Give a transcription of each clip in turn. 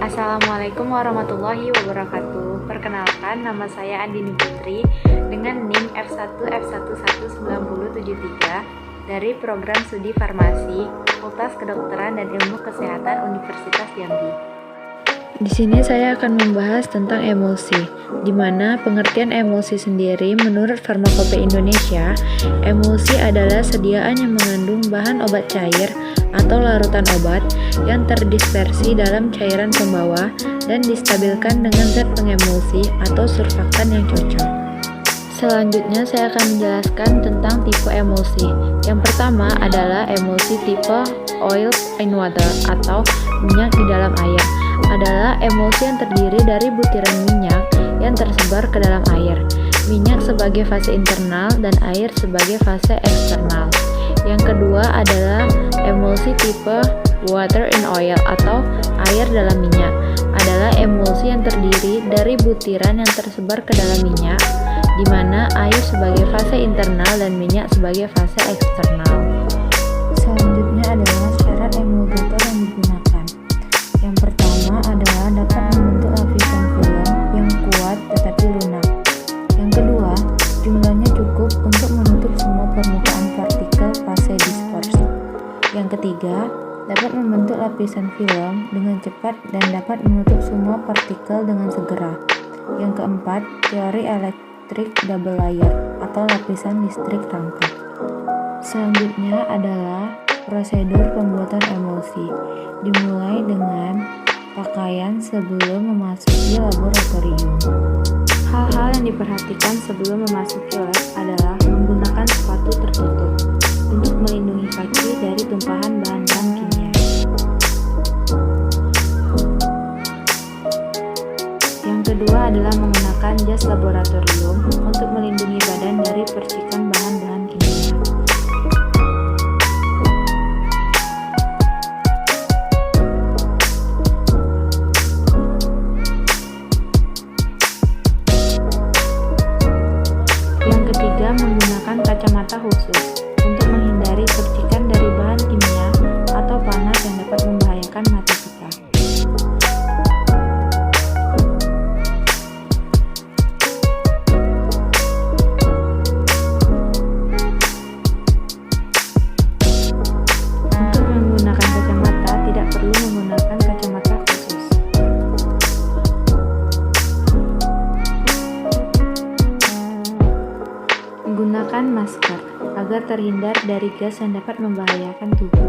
Assalamualaikum warahmatullahi wabarakatuh. Perkenalkan, nama saya Andini Putri dengan NIM F1F11973 dari Program Studi Farmasi, Fakultas Kedokteran dan Ilmu Kesehatan Universitas Jambi. Di sini saya akan membahas tentang emulsi, di mana pengertian emulsi sendiri menurut Farmakope Indonesia, emulsi adalah sediaan yang mengandung bahan obat cair atau larutan obat yang terdispersi dalam cairan pembawa dan distabilkan dengan zat pengemulsi atau surfaktan yang cocok. Selanjutnya saya akan menjelaskan tentang tipe emulsi. Yang pertama adalah emulsi tipe oil in water atau minyak di dalam air. Adalah emulsi yang terdiri dari butiran minyak yang tersebar ke dalam air. Minyak sebagai fase internal dan air sebagai fase eksternal. Yang kedua adalah emulsi tipe water in oil atau air dalam minyak. Adalah emulsi yang terdiri dari butiran yang tersebar ke dalam minyak, di mana air sebagai fase internal dan minyak sebagai fase eksternal. Selanjutnya adalah syarat emulgator yang digunakan. Yang pertama adalah dapat membentuk lapisan film yang kuat tetapi lunak. Yang kedua, jumlahnya cukup untuk menutup semua permukaan partikel fase dispersi. Yang ketiga, dapat membentuk lapisan film dengan cepat dan dapat menutup semua partikel dengan segera. Yang keempat, teori elektrik double layer atau lapisan listrik rangkap. Selanjutnya adalah prosedur pembuatan emulsi, dimulai dengan pakaian sebelum memasuki laboratorium. Hal-hal yang diperhatikan sebelum memasuki lab adalah menggunakan sepatu tertutup untuk melindungi kaki dari tumpahan bahan-bahan kimia. Yang kedua adalah menggunakan jas laboratorium untuk melindungi badan dari percikan bahan-bahan kimia. Menggunakan kacamata khusus untuk menghindari percikan dari bahan kimia atau panas yang dapat membahayakan mata kita. Untuk menggunakan kacamata tidak perlu menggunakan kacamata khusus. Gunakan masker agar terhindar dari gas yang dapat membahayakan tubuh.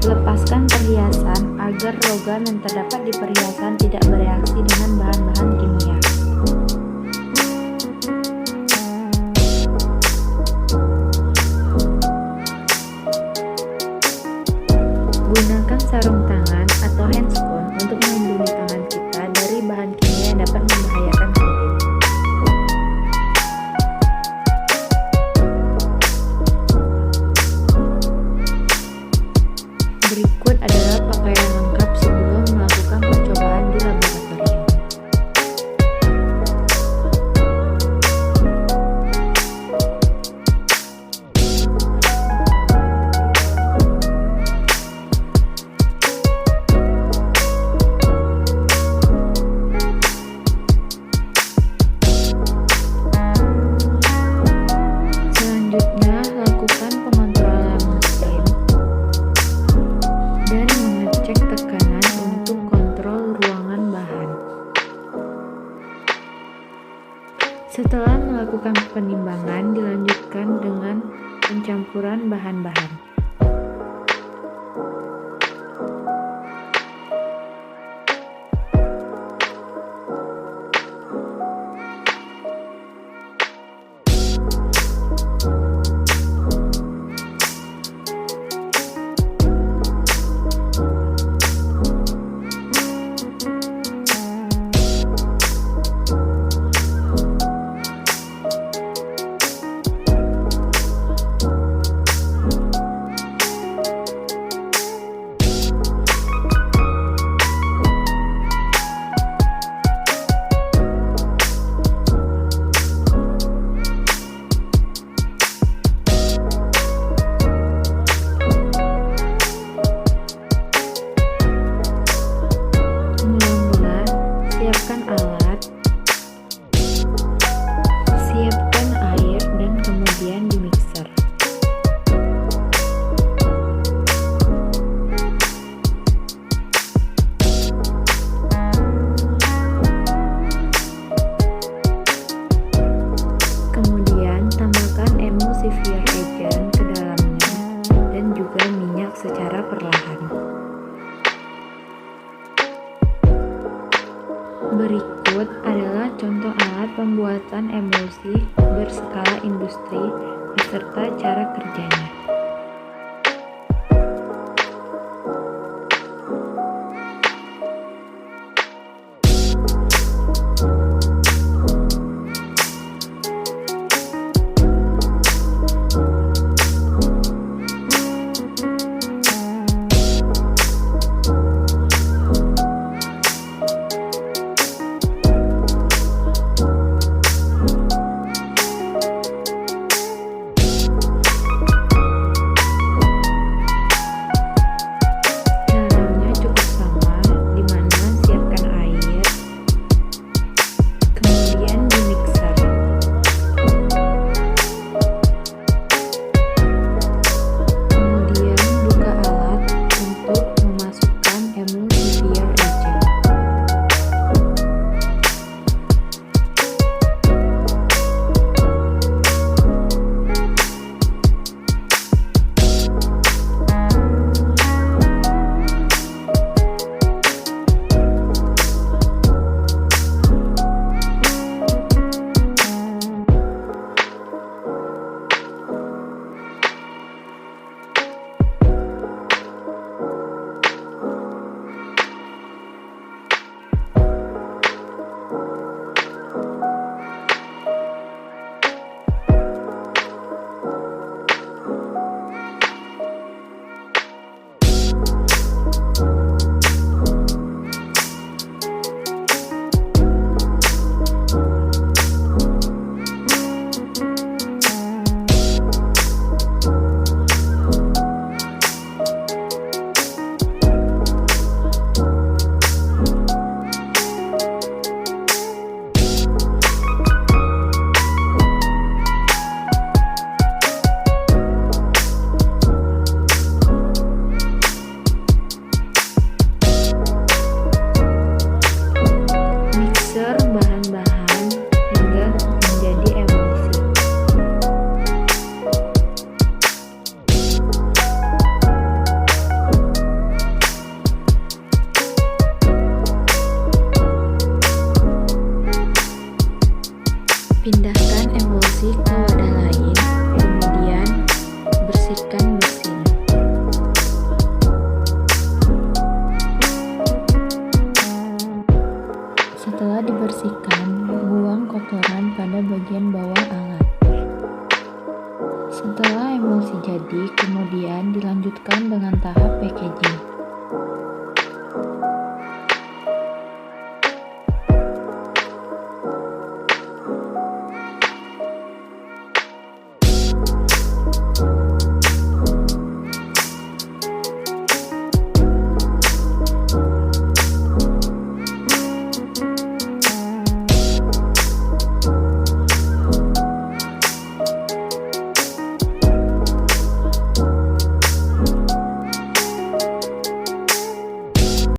Lepaskan perhiasan agar logam yang terdapat di perhiasan tidak bereaksi dengan bahan-bahan kimia. Gunakan sarung tangan atau handscone untuk melindungi tangan kita dari bahan kimia yang dapat membahayakan kulit. Berikut adalah pakaian lengkap sebelum melakukan percobaan di laboratorium. Siapkan alat, siapkan air, dan kemudian dimixer. Kemudian tambahkan emulsifier agent ke dalamnya dan juga minyak secara perlahan. Berikut adalah contoh alat pembuatan emulsi berskala industri beserta cara kerjanya.